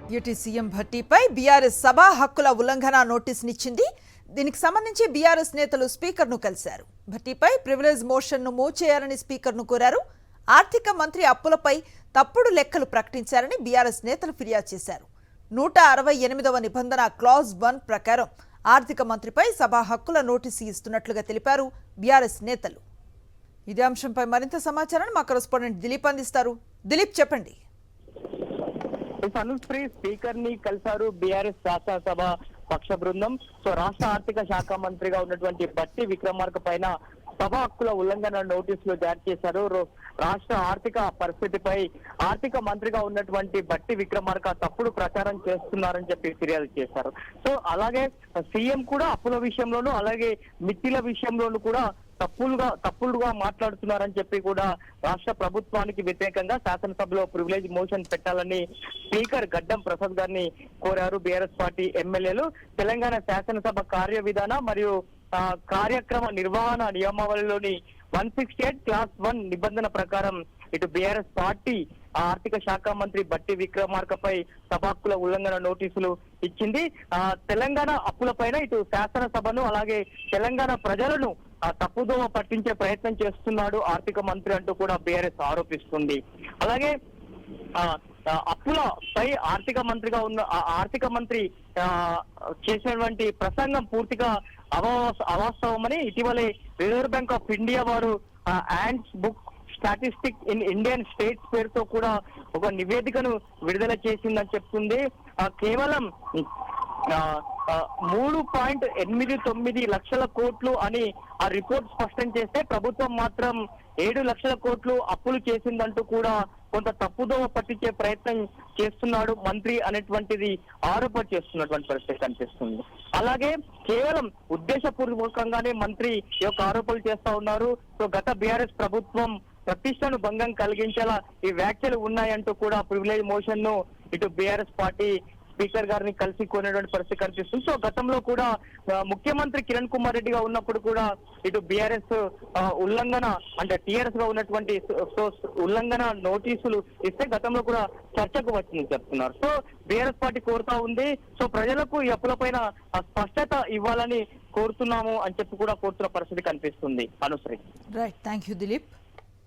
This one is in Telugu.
డిప్యూటీ సీఎం భట్టీపై బీఆర్ఎస్ సభా హక్కుల ఉల్లంఘన నోటీసునిచ్చింది. దీనికి సంబంధించి బీఆర్ఎస్ నేతలు స్పీకర్ను కలిశారు. భట్టీపై ప్రివిలేజ్ మోషన్ను మూవ్ చేయాలని స్పీకర్ను కోరారు. ఆర్థిక మంత్రి అప్పులపై తప్పుడు లెక్కలు ప్రకటించారని బీఆర్ఎస్ నేతలు ఫిర్యాదు చేశారు. 168వ నిబంధన క్లాజ్ 1 ప్రకారం ఆర్థిక మంత్రిపై సభా హక్కుల నోటీసు ఇస్తున్నట్లుగా తెలిపారు బీఆర్ఎస్ నేతలు. ఇదే అంశంపై మరింత సమాచారాన్ని మా కరెస్పాండెంట్ దిలీప్ అందిస్తారు. దిలీప్, చెప్పండి. అనుశ్రీ స్పీకర్ ని కలిశారు బీఆర్ఎస్ శాసనసభ పక్ష బృందం. రాష్ట్ర ఆర్థిక శాఖ మంత్రిగా ఉన్నటువంటి బట్టి విక్రమార్క పైన సభా హక్కుల ఉల్లంఘన నోటీసులు జారీ చేశారు. రాష్ట్ర ఆర్థిక పరిస్థితిపై ఆర్థిక మంత్రిగా ఉన్నటువంటి బట్టి విక్రమార్క తప్పుడు ప్రచారం చేస్తున్నారని చెప్పి ఫిర్యాదు చేశారు. అలాగే సీఎం కూడా అప్పుల విషయంలోనూ అలాగే మిత్తిల విషయంలోనూ కూడా తప్పులుగా మాట్లాడుతున్నారని చెప్పి కూడా రాష్ట్ర ప్రభుత్వానికి వ్యతిరేకంగా శాసనసభలో ప్రివిలేజ్ మోషన్ పెట్టాలని స్పీకర్ గడ్డం ప్రసాద్ గారిని కోరారు బీఆర్ఎస్ పార్టీ ఎమ్మెల్యేలు. తెలంగాణ శాసనసభ కార్యవిధాన మరియు కార్యక్రమ నిర్వహణ నియమావళిలోని 168 క్లాస్ 1 నిబంధన ప్రకారం ఇటు బీఆర్ఎస్ పార్టీ ఆర్థిక శాఖ మంత్రి బట్టి విక్రమార్కపై సభా హక్కుల ఉల్లంఘన నోటీసులు ఇచ్చింది. తెలంగాణ అప్పులపైన ఇటు శాసనసభను అలాగే తెలంగాణ ప్రజలను తప్పుదోవ పట్టించే ప్రయత్నం చేస్తున్నాడు ఆర్థిక మంత్రి అంటూ కూడా బీఆర్ఎస్ ఆరోపిస్తుంది. అలాగే అప్పులపై ఆర్థిక మంత్రిగా ఉన్న ఆర్థిక మంత్రి చేసినటువంటి ప్రసంగం పూర్తిగా అవాస్తవమని ఇటీవలే రిజర్వ్ బ్యాంక్ ఆఫ్ ఇండియా వారు hands book statistic in Indian states పేరుతో కూడా ఒక నివేదికను విడుదల చేసిందని చెప్తుంది. కేవలం 3.89 లక్షల కోట్లు అని ఆ రిపోర్ట్ స్పష్టం చేస్తే ప్రభుత్వం మాత్రం 7 లక్షల కోట్లు అప్పులు చేసిందంటూ కూడా కొంత తప్పుదోవ పట్టించే ప్రయత్నం చేస్తున్నాడు మంత్రి అనేటువంటిది ఆరోపణ చేస్తున్నటువంటి పరిస్థితి కనిపిస్తుంది. అలాగే కేవలం ఉద్దేశపూర్వకంగానే మంత్రి ఈ యొక్క ఆరోపణలు చేస్తా ఉన్నారు. గత బీఆర్ఎస్ ప్రభుత్వం ప్రతిష్టను భంగం కలిగించేలా ఈ వ్యాఖ్యలు ఉన్నాయంటూ కూడా ప్రివిలేజ్ మోషన్ ను ఇటు బీఆర్ఎస్ పార్టీ స్పీకర్ గారిని కలిసి కోరినటువంటి పరిస్థితి కనిపిస్తుంది. గతంలో కూడా ముఖ్యమంత్రి కిరణ్ కుమార్ రెడ్డిగా ఉన్నప్పుడు కూడా ఇటు బీఆర్ఎస్ ఉల్లంఘన అంటే టీఆర్ఎస్ గా ఉన్నటువంటి ఉల్లంఘన నోటీసులు ఇస్తే గతంలో కూడా చర్చకు వచ్చిందని చెప్తున్నారు. బీఆర్ఎస్ పార్టీ కోరుతా ఉంది. ప్రజలకు ఈ అప్పులపైన స్పష్టత ఇవ్వాలని కోరుతున్నాము అని చెప్పి కూడా కోరుతున్న పరిస్థితి కనిపిస్తుంది. Anusri. Right, thank you Dilip.